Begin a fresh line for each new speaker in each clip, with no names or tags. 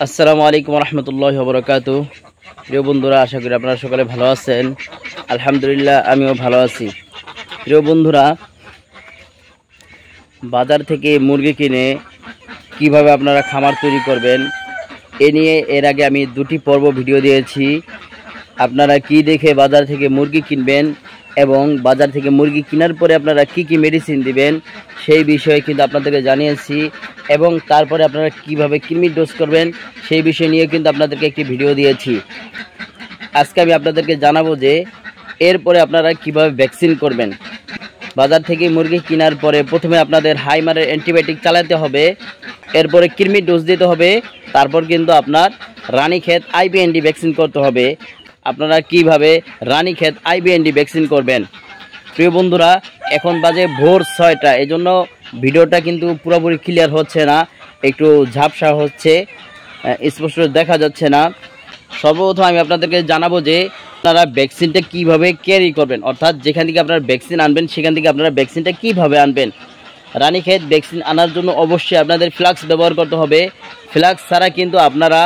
আসসালামু আলাইকুম রহমতুল্লাহি ওয়া বারাকাতুহু। প্রিয় বন্ধুরা, আশা করি আপনারা সকলে ভালো আছেন। আলহামদুলিল্লাহ, আমিও ভালো আছি। প্রিয় বন্ধুরা, বাজার থেকে মুরগি কিনে কিভাবে আপনারা খামার তৈরি করবেন এ নিয়ে এর আগে আমি দুটি পর্ব ভিডিও দিয়েছি। আপনারা কি দেখে বাজার থেকে মুরগি কিনবেন এবং বাজার থেকে মুরগি কেনার পরে আপনারা কি মেডিসিন দিবেন সেই বিষয়ে কিন্তু আপনাদেরকে জানিয়েছি, এবং তারপরে আপনারা কিভাবে কৃমি ডোজ করবেন সেই বিষয় নিয়ে কিন্তু আপনাদেরকে একটি ভিডিও দিয়েছি। আজকে আমি আপনাদেরকে জানাবো যে এরপরে আপনারা কিভাবে ভ্যাকসিন করবেন। বাজার থেকে মুরগি কেনার পরে প্রথমে আপনাদের হাইমারের অ্যান্টিবায়োটিক চালাতে হবে, এরপরে কৃমি ডোজ দিতে হবে, তারপর কিন্তু আপনার রানীক্ষেত আইবিএনডি ভ্যাকসিন করতে হবে। আপনারা কিভাবে রানীক্ষেত আইবিএনডি ভ্যাকসিন করবেন। প্রিয় বন্ধুরা, এখন বাজে ভোর 6টা, এজন্য ভিডিওটা কিন্তু পুরোপুরি ক্লিয়ার হচ্ছে না, একটু ঝাপসা হচ্ছে, স্পষ্ট দেখা যাচ্ছে না। সর্বপ্রথম আমি আপনাদেরকে জানাবো যে আপনারা ভ্যাকসিনটা কিভাবে ক্যারি করবেন, অর্থাৎ যেখান থেকে আপনারা ভ্যাকসিন আনবেন সেখান থেকে আপনারা ভ্যাকসিনটা কিভাবে আনবেন। রানীক্ষেত ভ্যাকসিন আনার জন্য অবশ্যই আপনাদের ফ্লাক্স ব্যবহার করতে হবে। ফ্লাক্স ছাড়া কিন্তু আপনারা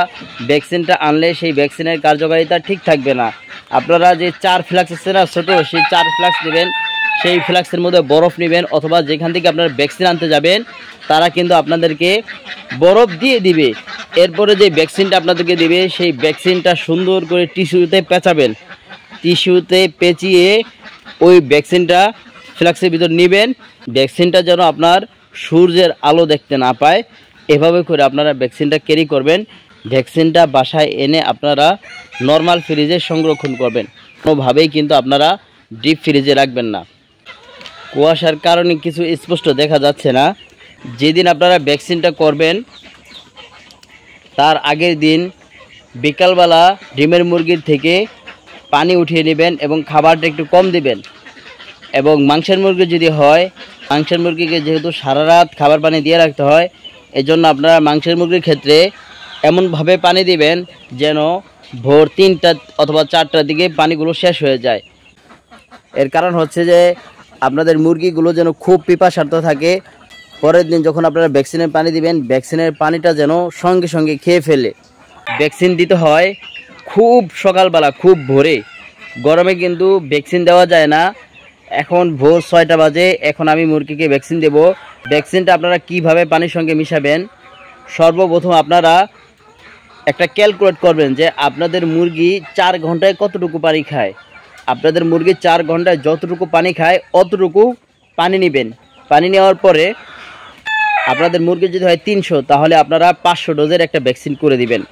ভ্যাকসিনটা আনলে সেই ভ্যাকসিনের কার্যকারিতা ঠিক থাকবে না। আপনারা যে 4 ফ্লাক্স আছে না ছোটো, সেই 4 ফ্লাক্স নেবেন, সেই ফ্লাক্সের মধ্যে বরফ নেবেন, অথবা যেখান থেকে আপনারা ভ্যাকসিন আনতে যাবেন তারা কিন্তু আপনাদেরকে বরফ দিয়ে দিবে। এরপরে যে ভ্যাকসিনটা আপনাদেরকে দিবে সেই ভ্যাকসিনটা সুন্দর করে টিস্যুতে পেঁচাবেন, টিস্যুতে পেঁচিয়ে ওই ভ্যাকসিনটা ফ্লাক্সের ভিতর নেবেন। ভ্যাকসিনটা যেন আপনার সূর্যের আলো দেখতে না পায়, এভাবে করে আপনারা ভ্যাকসিনটা ক্যারি করবেন। ভ্যাকসিনটা বাসায় এনে আপনারা নর্মাল ফ্রিজে সংরক্ষণ করবেন, কোনোভাবেই কিন্তু আপনারা ডিপ ফ্রিজে রাখবেন না। কুয়াশার কারণে কিছু স্পষ্ট দেখা যাচ্ছে না। যেদিন আপনারা ভ্যাকসিনটা করবেন তার আগের দিন বিকালবেলা ডিমের মুরগির থেকে পানি উঠিয়ে নেবেন এবং খাবারটা একটু কম দিবেন। এবং মাংসের মুরগি যদি হয়, মাংসের মুরগিকে যেহেতু সারা রাত খাবার পানি দিয়ে রাখতে হয়, এজন্য আপনারা মাংসের মুরগির ক্ষেত্রে এমনভাবে পানি দিবেন যেন ভোর 3টা অথবা 4টার দিকে পানিগুলো শেষ হয়ে যায়। এর কারণ হচ্ছে যে আপনাদের মুরগিগুলো যেন খুব পিপাসার্থ থাকে। পরের দিন যখন আপনারা ভ্যাকসিনের পানি দিবেন, ভ্যাকসিনের পানিটা যেন সঙ্গে সঙ্গে খেয়ে ফেলে। ভ্যাকসিন দিতে হয় খুব সকালবেলা, খুব ভোরে। গরমে কিন্তু ভ্যাকসিন দেওয়া যায় না। এখন ভোর 6টা বাজে, এখন আমি মুরগিকে ভ্যাকসিন দেব। ভ্যাকসিনটা আপনারা কিভাবে পানির সঙ্গে মিশাবেন, সর্বপ্রথম আপনারা একটা ক্যালকুলেট করবেন যে আপনাদের মুরগি 4 ঘন্টায় কতটুকু পানি খায়। আপনাদের মুরগি 4 ঘন্টায় যতটুকু পানি খায় অতটুকু পানি নেবেন। পানি নেওয়ার পরে আপনাদের মুরগি যদি হয় 300, তাহলে আপনারা 500 ডোজের একটা ভ্যাকসিন করে দিবেন।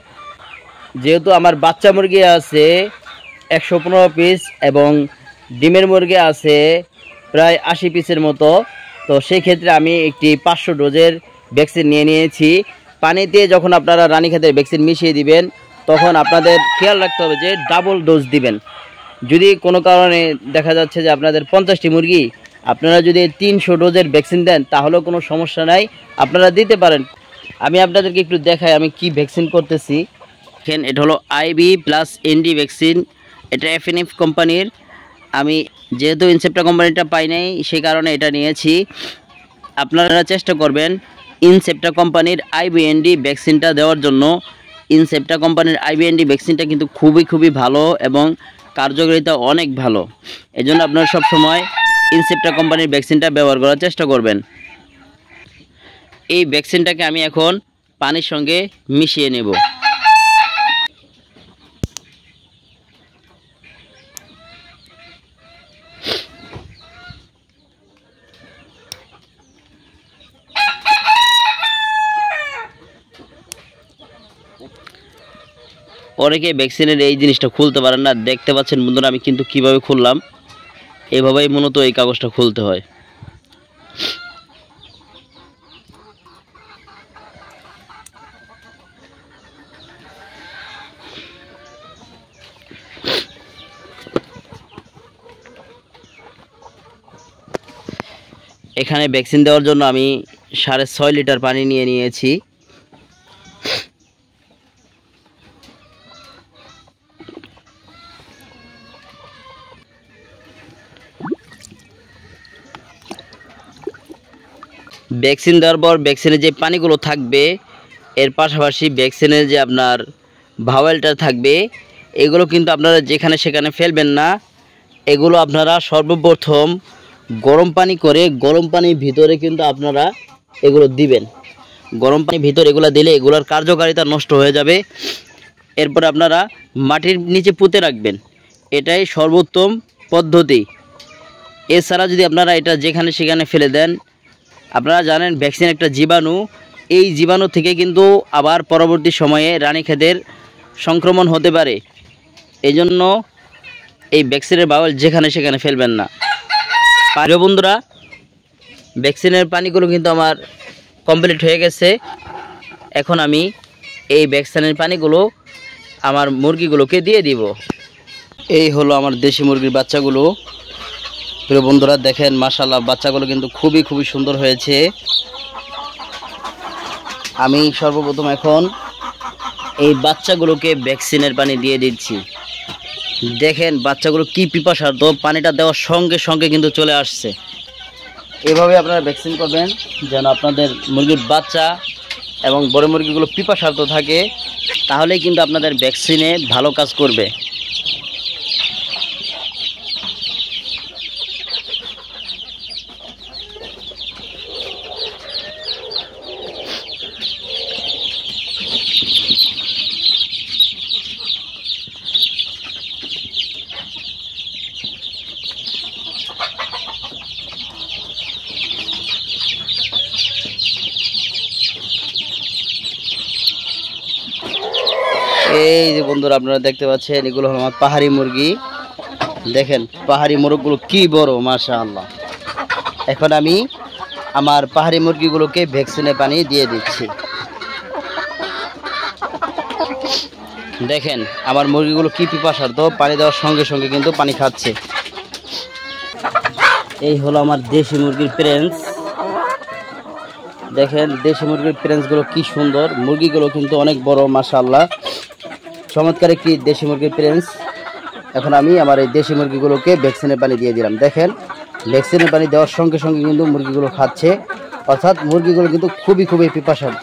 যেহেতু আমার বাচ্চা মুরগি আছে 115 পিস এবং ডিমের মুরগি আছে প্রায় 80 পিসের মতো, তো সেই ক্ষেত্রে আমি একটি 500 ডোজের ভ্যাকসিন নিয়ে নিয়েছি। পানিতে যখন আপনারা রানীক্ষেতের ভ্যাকসিন মিশিয়ে দিবেন তখন আপনাদের খেয়াল রাখতে হবে যে ডাবল ডোজ দিবেন। যদি কোনো কারণে দেখা যাচ্ছে যে আপনাদের 50টি মুরগি, আপনারা যদি 300 ডোজের ভ্যাকসিন দেন তাহলেও কোনো সমস্যা নাই, আপনারা দিতে পারেন। আমি আপনাদেরকে একটু দেখাই আমি কি ভ্যাকসিন করতেছি। দেখেন, এটা হলো IB+ND ভ্যাকসিন, এটা FNF কোম্পানির। আমি যেহেতু ইনসেপ্টা কোম্পানিটা পাই নাই সেই কারণে এটা নিয়েছি। আপনারা চেষ্টা করবেন ইনসেপ্টা কোম্পানির IBND ভ্যাকসিনটা দেওয়ার জন্য। ইনসেপ্টা কোম্পানির IBND ভ্যাকসিনটা কিন্তু খুবই ভালো এবং কার্যকারিতা অনেক ভালো। এজন্য আপনারা সব সময় ইনসেপ্টা কোম্পানির ভ্যাকসিনটা ব্যবহার করার চেষ্টা করবেন। এই ভ্যাকসিনটাকে আমি এখন পানির সঙ্গে মিশিয়ে নেব। অনেকে ভ্যাকসিনের এই জিনিসটা খুলতে পারেন না, দেখতে পাচ্ছেন বন্ধুরা আমি কিন্তু কিভাবে খুললাম। এভাবেই মূলত এই কাগজটা খুলতে হয়। এখানে ভ্যাকসিন দেওয়ার জন্য আমি 6.5 লিটার পানি নিয়ে নিয়েছি। ভ্যাকসিন দেওয়ার পর ভ্যাকসিনের যে পানিগুলো থাকবে এর পাশাপাশি ভ্যাকসিনের যে আপনার ভাওয়েলটা থাকবে, এগুলো কিন্তু আপনারা যেখানে সেখানে ফেলবেন না। এগুলো আপনারা সর্বপ্রথম গরম পানি করে গরম পানির ভিতরে কিন্তু আপনারা এগুলো দিবেন। গরম পানির ভিতরে এগুলো দিলে এগুলোর কার্যকারিতা নষ্ট হয়ে যাবে। এরপর আপনারা মাটির নিচে পুঁতে রাখবেন, এটাই সর্বোত্তম পদ্ধতি। এছাড়া যদি আপনারা এটা যেখানে সেখানে ফেলে দেন, আপনারা জানেন ভ্যাকসিন একটা জীবাণু, এই জীবাণু থেকে কিন্তু আবার পরবর্তী সময়ে রানীক্ষেতের সংক্রমণ হতে পারে। এই জন্য এই ভ্যাকসিনের বাওয়াল যেখানে সেখানে ফেলবেন না। প্রিয় বন্ধুরা, ভ্যাকসিনের পানিগুলো কিন্তু আমার কমপ্লিট হয়ে গেছে। এখন আমি এই ভ্যাকসিনের পানিগুলো আমার মুরগিগুলোকে দিয়ে দিব। এই হলো আমার দেশি মুরগির বাচ্চাগুলো। প্রিয় বন্ধুরা দেখেন, মাশাআল্লাহ বাচ্চাগুলো কিন্তু খুবই সুন্দর হয়েছে। আমি সর্বপ্রথম এখন এই বাচ্চাগুলোকে ভ্যাকসিনের পানি দিয়ে দিচ্ছি। দেখেন বাচ্চাগুলো কি পিপাসার্থ, পানিটা দেওয়ার সঙ্গে সঙ্গে কিন্তু চলে আসছে। এভাবে আপনারা ভ্যাকসিন করবেন যেন আপনাদের মুরগির বাচ্চা এবং বড় মুরগিগুলো পিপাসার্থ থাকে, তাহলেই কিন্তু আপনাদের ভ্যাকসিনে ভালো কাজ করবে। এই যে বন্ধুরা আপনারা দেখতে পাচ্ছেন, এগুলো হলো আমার পাহাড়ি মুরগি। দেখেন পাহাড়ি মোরগগুলো কি বড়, মাশাআল্লাহ। এখন আমি আমার পাহাড়ি মুরগিগুলোকে ভ্যাকসিনের পানি দিয়ে দিচ্ছি। দেখেন আমার মুরগিগুলো কি পিপাসার্থ, পানি দেওয়ার সঙ্গে সঙ্গে কিন্তু পানি খাচ্ছে। এই হলো আমার দেশি মুরগির প্রিন্স। দেখেন দেশি মুরগির প্রিন্সগুলো কি সুন্দর, মুরগিগুলো কিন্তু অনেক বড়, মাশাআল্লাহ। চমৎকার একটি দেশি মুরগির প্রিন্স। এখন আমি আমার এই দেশি মুরগিগুলোকে ভ্যাকসিনের পানি দিয়ে দিলাম। দেখেন ভ্যাকসিনের পানি দেওয়ার সঙ্গে সঙ্গে কিন্তু মুরগিগুলো খাচ্ছে, অর্থাৎ মুরগিগুলো কিন্তু খুবই পিপাসার্থ।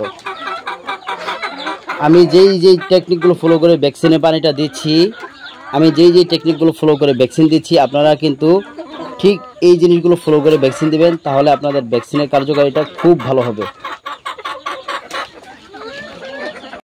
আমি যেই টেকনিকগুলো ফলো করে ভ্যাকসিনের পানিটা দিচ্ছি, আমি যেই টেকনিকগুলো ফলো করে ভ্যাকসিন দিচ্ছি, আপনারা কিন্তু ঠিক এই জিনিসগুলো ফলো করে ভ্যাকসিন দিবেন, তাহলে আপনাদের ভ্যাকসিনের কার্যকারিতা খুব ভালো হবে।